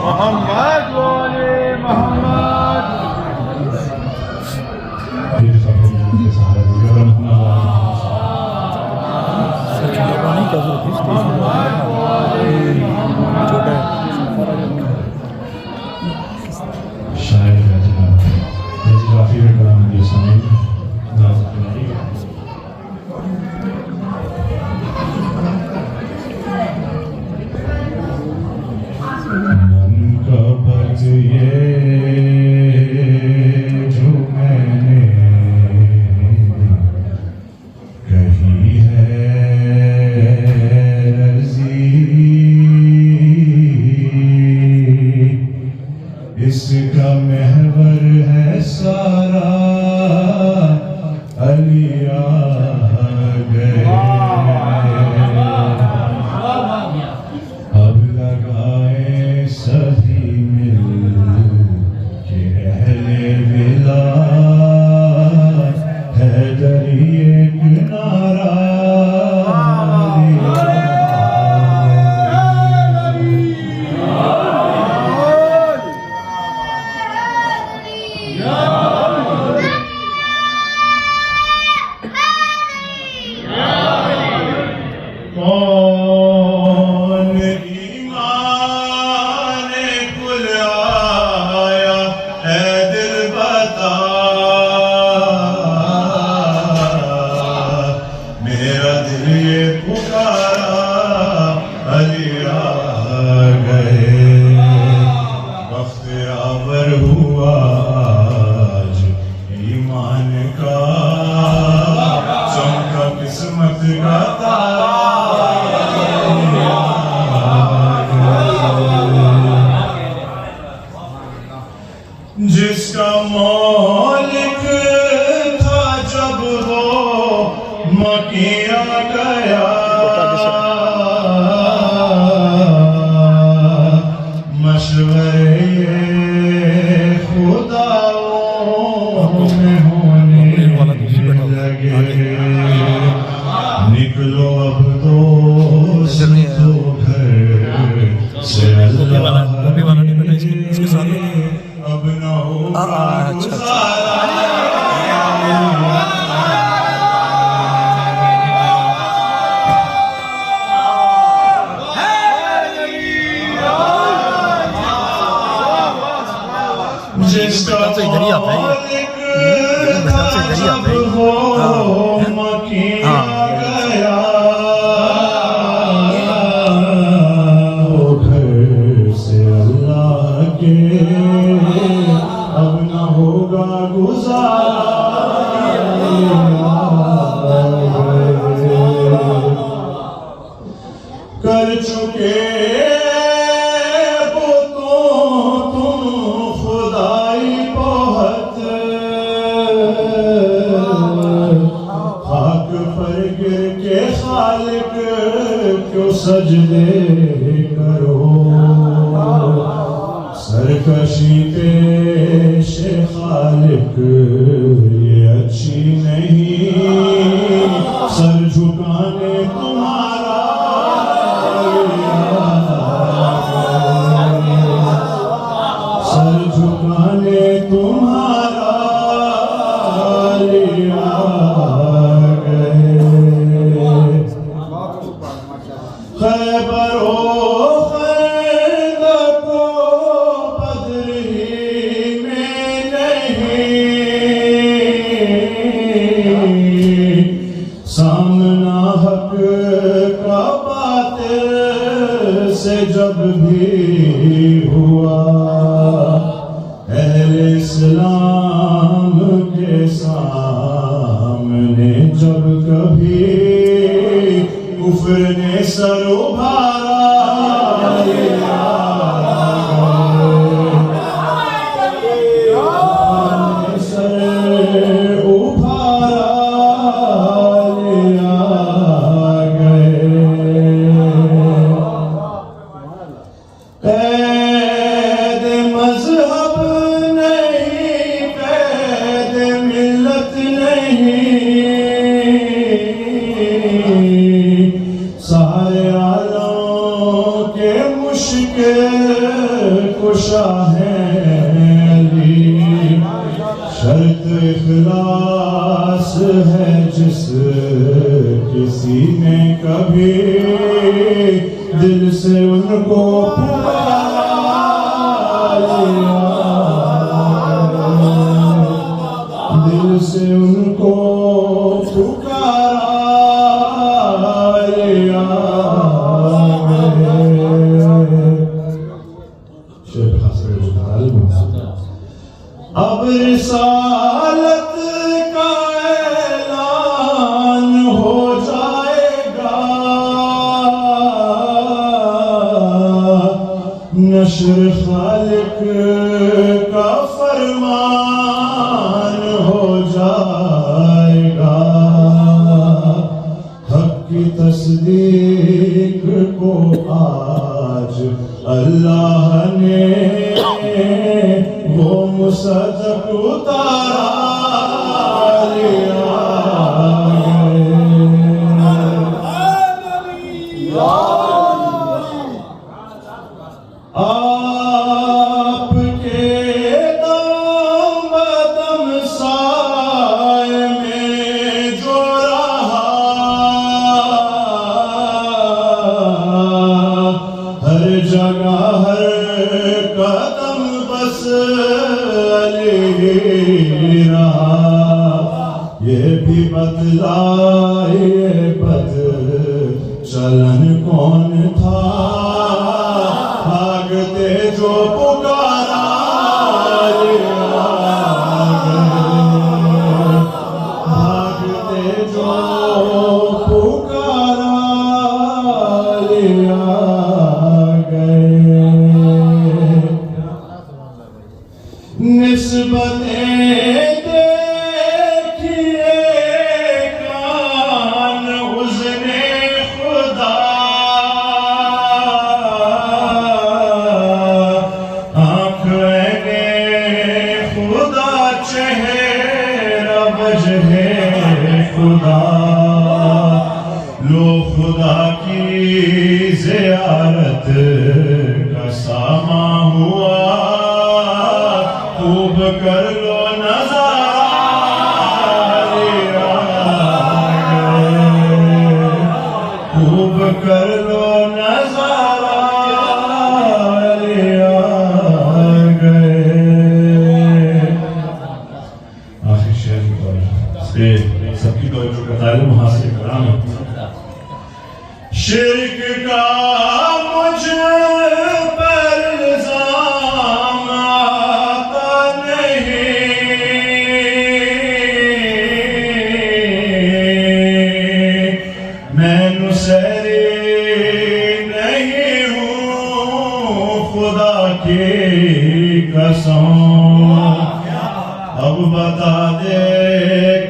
मोहम्मद वाले मोहम्मद। इसका महवर है सारा अलिया गए, अब लगाए सभी मिल के अहले विला है दरिए किनारा। कौन ईमान कुल आया है दिल बता, मेरा दिल ये पुकारा अलिया गए। वक्त आवर हुआ आज ईमान का, चमका किस्मत का तारा। जिसका मौलिक था जब वो मकिया गया, मशवरे खुदाओं में होने लगे। निकलो अब दोस्तों घर से, अब न होगा गुजारा। जिसका मौलिक था जब वो मकिया गया, वो घर से अल्लाह के अब न होगा गुजारा। कर चुके खाक पर गिर के खालिक क्यों सजदे करो, सरकशी पेश खालिक ये अच्छी नहीं, सर झुकाने तुम्हारा सर झुकाने तुम्हारा लिया गए। खैबरो खैदको बद्र ही में नहीं, सामना हक का बातिल से जब भी हुआ, अहले इस्लाम के सामने जब कभी कुफ्र ने सर उभारा, सर उभारा लिया गए। कैद मजहब नहीं, कैद मिल्लत नहीं, सारे आलम के मुश्किल कुशा है अली, शर्त इखलास है जिस किसी ने कभी दिल से उनको पुकारा, दिल से उनको अब रिसालत का ऐलान हो जाएगा, नश्र खालिक का फरमान हो जाएगा, हक की तस्दीक को आज अल्लाह ने वो मुसद्दक उतारा लिया। आपके दम बदम साए में जो रहा, हर जगह हर कदम बस रहा, ये भी बतलाए बद चलन कौन था, भागते जो पुकारा, भागते जो पुकारा लिया गए। निस्बतें देखिए कान हुस्ने खुदा, आँखें खुदा चेहरा वजहे खुदा, लो खुदा की ज़ियारत का सामा हुआ, खूब कर लो नज़ारा, खूब कर लो नज़ारा लिया गए। आखिर शेर की तौर पे सबकी तौर पर तालीम हासिल कराना, शिर्क का मुझ पर इल्जाम आता नहीं, मैं नुसैरी नहीं हूँ खुदा की कसम, अब बता दे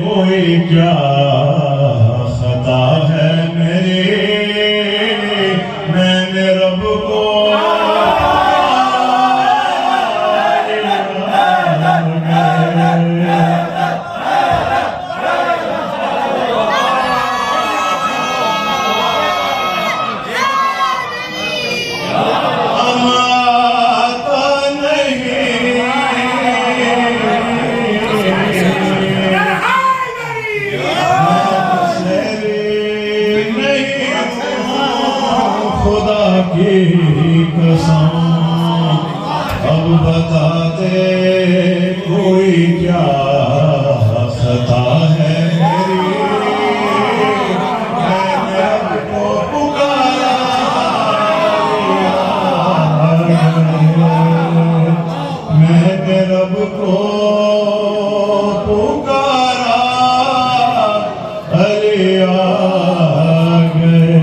कोई क्या खता है मेरी, मैंने रब को खुदा की कसम, अब बता दे कोई क्या खता है मेरी, मैंने रब को पुकारा, मैंने रब को पुकारा, अलिया गए।